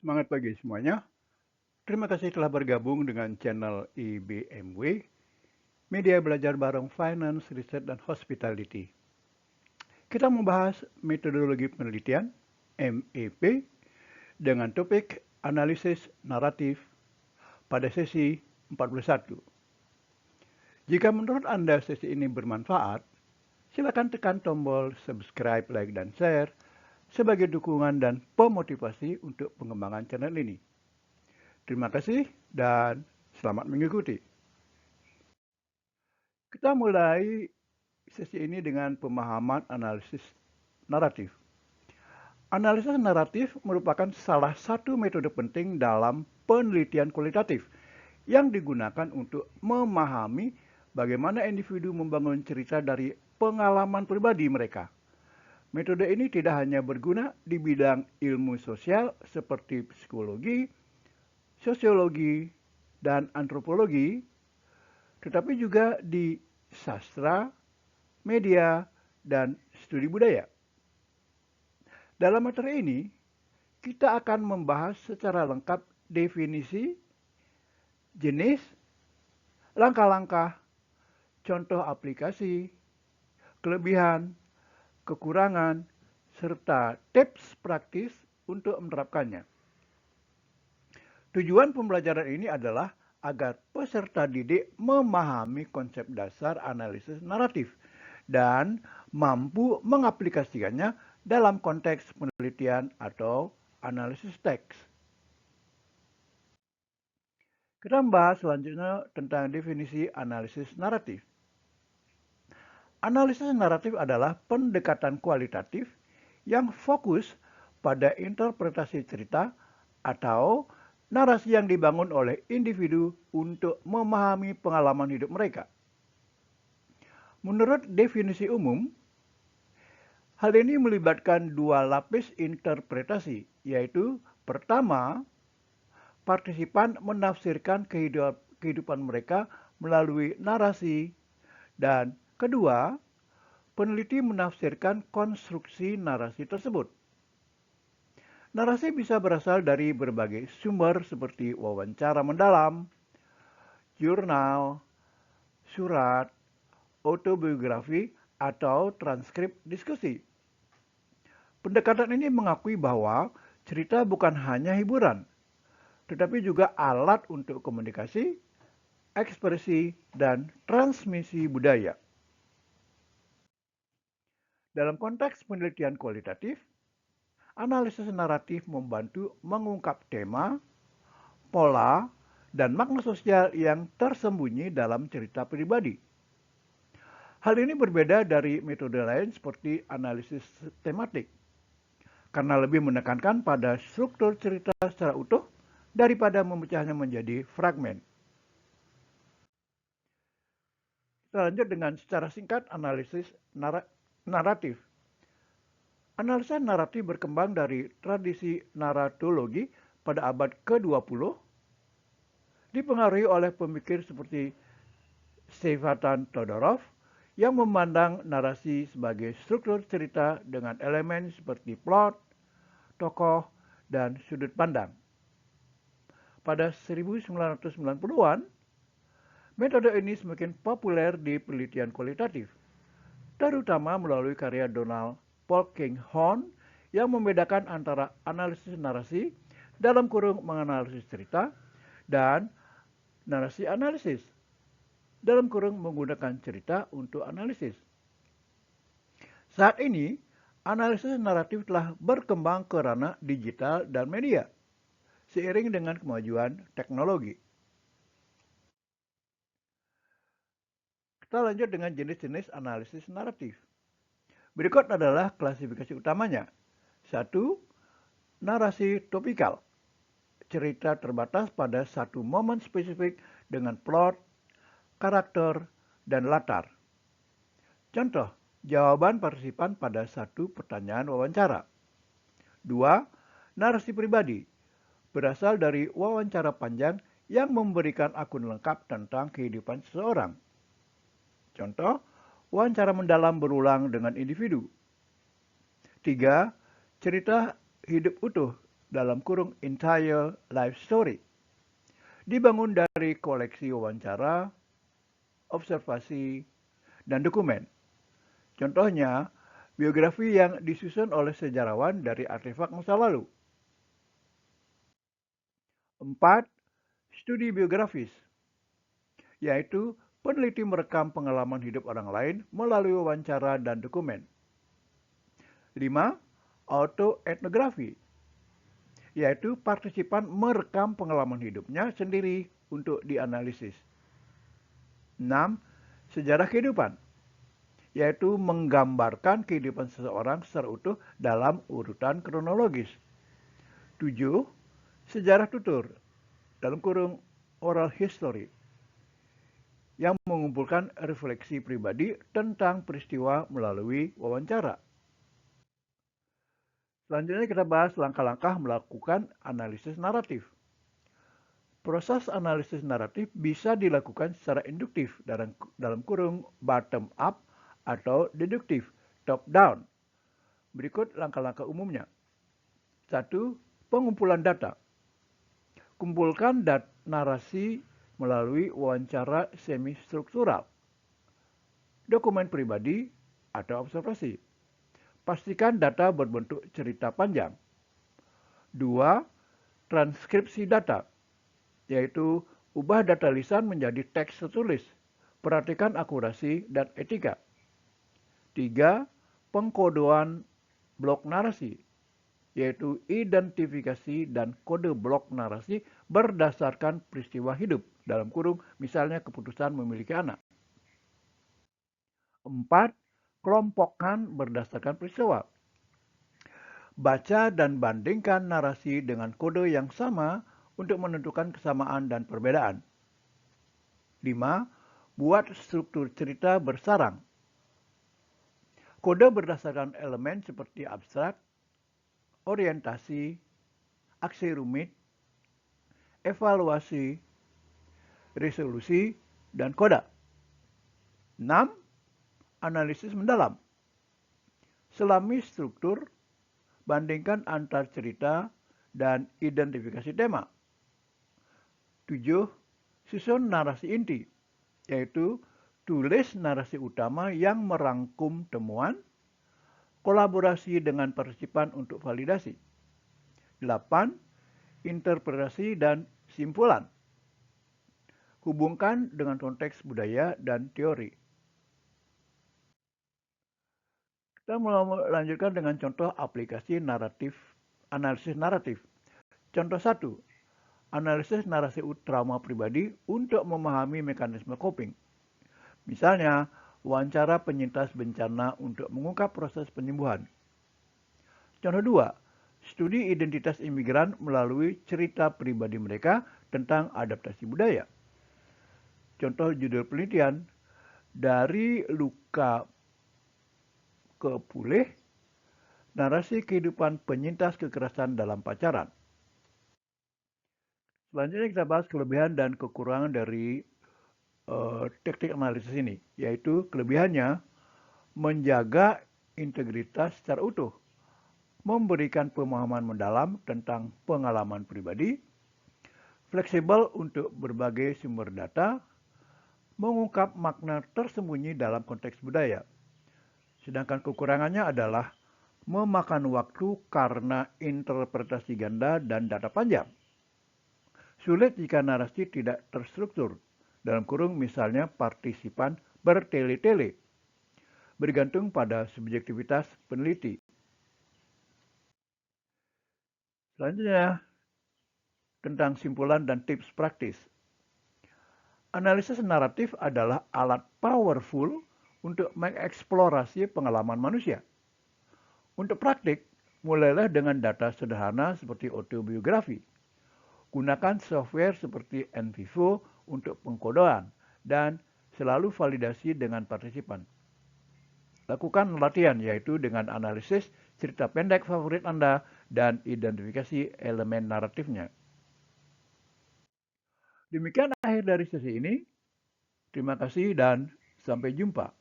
Semangat pagi semuanya. Terima kasih telah bergabung dengan channel IBMW, Media Belajar Bareng Finance, Research, dan Hospitality. Kita membahas metodologi penelitian, MEP, dengan topik analisis naratif pada sesi 41. Jika menurut Anda sesi ini bermanfaat, silakan tekan tombol subscribe, like, dan share sebagai dukungan dan pemotivasi untuk pengembangan channel ini. Terima kasih dan selamat mengikuti. Kita mulai sesi ini dengan pemahaman analisis naratif. Analisis naratif merupakan salah satu metode penting dalam penelitian kualitatif yang digunakan untuk memahami bagaimana individu membangun cerita dari pengalaman pribadi mereka. Metode ini tidak hanya berguna di bidang ilmu sosial seperti psikologi, sosiologi, dan antropologi, tetapi juga di sastra, media, dan studi budaya. Dalam materi ini, kita akan membahas secara lengkap definisi, jenis, langkah-langkah, contoh aplikasi, kelebihan, kekurangan, serta tips praktis untuk menerapkannya. Tujuan pembelajaran ini adalah agar peserta didik memahami konsep dasar analisis naratif dan mampu mengaplikasikannya dalam konteks penelitian atau analisis teks. Kita membahas selanjutnya tentang definisi analisis naratif. Analisis naratif adalah pendekatan kualitatif yang fokus pada interpretasi cerita atau narasi yang dibangun oleh individu untuk memahami pengalaman hidup mereka. Menurut definisi umum, hal ini melibatkan dua lapis interpretasi, yaitu pertama, partisipan menafsirkan kehidupan mereka melalui narasi, dan kedua, peneliti menafsirkan konstruksi narasi tersebut. Narasi bisa berasal dari berbagai sumber seperti wawancara mendalam, jurnal, surat, autobiografi, atau transkrip diskusi. Pendekatan ini mengakui bahwa cerita bukan hanya hiburan, tetapi juga alat untuk komunikasi, ekspresi, dan transmisi budaya. Dalam konteks penelitian kualitatif, analisis naratif membantu mengungkap tema, pola, dan makna sosial yang tersembunyi dalam cerita pribadi. Hal ini berbeda dari metode lain seperti analisis tematik, karena lebih menekankan pada struktur cerita secara utuh daripada memecahnya menjadi fragmen. Kita lanjut dengan secara singkat analisis naratif. Analisa naratif berkembang dari tradisi naratologi pada abad ke-20, dipengaruhi oleh pemikir seperti Stefan Todorov yang memandang narasi sebagai struktur cerita dengan elemen seperti plot, tokoh, dan sudut pandang. Pada 1990-an, metode ini semakin populer di penelitian kualitatif, terutama melalui karya Donald Polkinghorne yang membedakan antara analisis narasi dalam kurung menganalisis cerita dan narasi analisis dalam kurung menggunakan cerita untuk analisis. Saat ini, analisis naratif telah berkembang ke ranah digital dan media, seiring dengan kemajuan teknologi. Kita lanjut dengan jenis-jenis analisis naratif. Berikut adalah klasifikasi utamanya. 1. Narasi topikal. Cerita terbatas pada satu momen spesifik dengan plot, karakter, dan latar. Contoh, jawaban partisipan pada satu pertanyaan wawancara. 2. Narasi pribadi. Berasal dari wawancara panjang yang memberikan akun lengkap tentang kehidupan seseorang. Contoh, wawancara mendalam berulang dengan individu. 3. Cerita hidup utuh dalam kurung entire life story, dibangun dari koleksi wawancara, observasi, dan dokumen. Contohnya, biografi yang disusun oleh sejarawan dari artefak masa lalu. 4. Studi biografis, yaitu peneliti merekam pengalaman hidup orang lain melalui wawancara dan dokumen. 5. Autoetnografi, yaitu partisipan merekam pengalaman hidupnya sendiri untuk dianalisis. 6. Sejarah kehidupan, yaitu menggambarkan kehidupan seseorang secara utuh dalam urutan kronologis. 7. Sejarah tutur, dalam kurung oral history, yang mengumpulkan refleksi pribadi tentang peristiwa melalui wawancara. Selanjutnya kita bahas langkah-langkah melakukan analisis naratif. Proses analisis naratif bisa dilakukan secara induktif dalam kurung bottom up atau deduktif top down. Berikut langkah-langkah umumnya. 1. Pengumpulan data. Kumpulkan narasi melalui wawancara semi-struktural, dokumen pribadi, atau observasi. Pastikan data berbentuk cerita panjang. 2. Transkripsi data, yaitu ubah data lisan menjadi teks tertulis. Perhatikan akurasi dan etika. 3. Pengkodoan blok narasi, yaitu identifikasi dan kode blok narasi berdasarkan peristiwa hidup, dalam kurung misalnya keputusan memiliki anak. 4. Kelompokkan berdasarkan peristiwa. Baca dan bandingkan narasi dengan kode yang sama untuk menentukan kesamaan dan perbedaan. 5. Buat struktur cerita bersarang. Kode berdasarkan elemen seperti abstrak, orientasi, aksi rumit, evaluasi, resolusi, dan koda. 6. Analisis mendalam. Selami struktur, bandingkan antar cerita dan identifikasi tema. 7. Susun narasi inti, yaitu tulis narasi utama yang merangkum temuan, kolaborasi dengan partisipan untuk validasi. 8. Interpretasi dan simpulan. Hubungkan dengan konteks budaya dan teori. Kita melanjutkan dengan contoh aplikasi analisis naratif. Contoh 1. Analisis narasi trauma pribadi untuk memahami mekanisme coping. Misalnya, wawancara penyintas bencana untuk mengungkap proses penyembuhan. Contoh 2. Studi identitas imigran melalui cerita pribadi mereka tentang adaptasi budaya. Contoh judul penelitian, dari luka ke pulih, narasi kehidupan penyintas kekerasan dalam pacaran. Selanjutnya kita bahas kelebihan dan kekurangan dari teknik analisis ini, yaitu kelebihannya menjaga integritas secara utuh, memberikan pemahaman mendalam tentang pengalaman pribadi, fleksibel untuk berbagai sumber data, mengungkap makna tersembunyi dalam konteks budaya. Sedangkan kekurangannya adalah memakan waktu karena interpretasi ganda dan data panjang. Sulit jika narasi tidak terstruktur, dalam kurung misalnya partisipan bertele-tele, bergantung pada subjektivitas peneliti. Selanjutnya, tentang simpulan dan tips praktis. Analisis naratif adalah alat powerful untuk mengeksplorasi pengalaman manusia. Untuk praktik, mulailah dengan data sederhana seperti autobiografi. Gunakan software seperti NVivo untuk pengkodoan dan selalu validasi dengan partisipan. Lakukan latihan, yaitu dengan analisis cerita pendek favorit Anda dan identifikasi elemen naratifnya. Demikian akhir dari sesi ini. Terima kasih dan sampai jumpa.